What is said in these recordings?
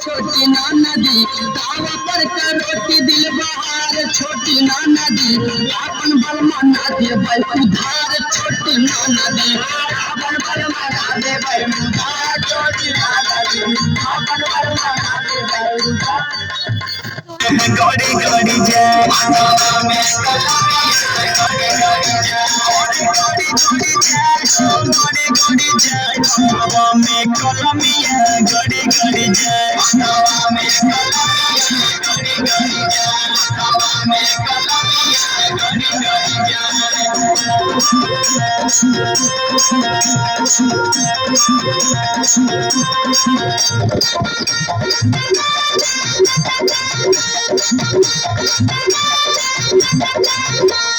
छोटी नाना दी दावा पर रोटी दिल बहार छोटी नाना दी अपन बल मना दे भाई उधार छोटी नाना दी अपन बल मना दे भाई उधार छोटी नाना दी अपन बल मना दे भाई उधार गड़ी गड़ी जय में गड़ी गड़ी जय गड़ी गड़ी जय गड़ी गड़ी जय हवा में कलमिया गड़ी गड़ी जय हवा में कलमिया गड़ी गड़ी जय हवा में कलमिया गड़ी गड़ी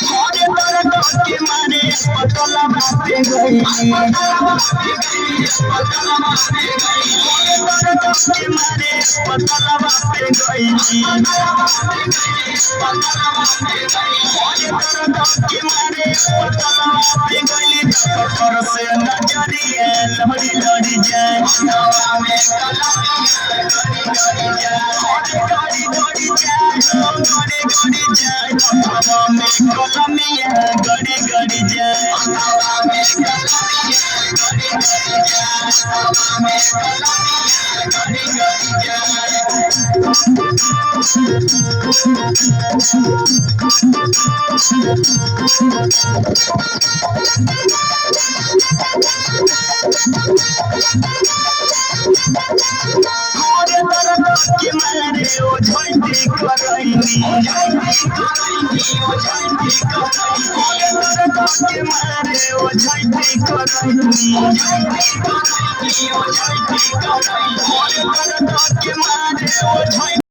के मारे पतला बापे गई के मारे पतला बापे गई के मारे पतला बापे गई कर से नजरिए लहरी लहरी जाए गड़ी गड़ी जाए गड़ी गड़ी जाए हवा में कलमिया गड़ी गड़ी जाए हवा में कलमिया गड़ी गड़ी जाए हवा में कलमिया गड़ी गड़ी जाए के मारे ओ झंडी करैनी के मारे ओ झंडी करैनी के मारे ओ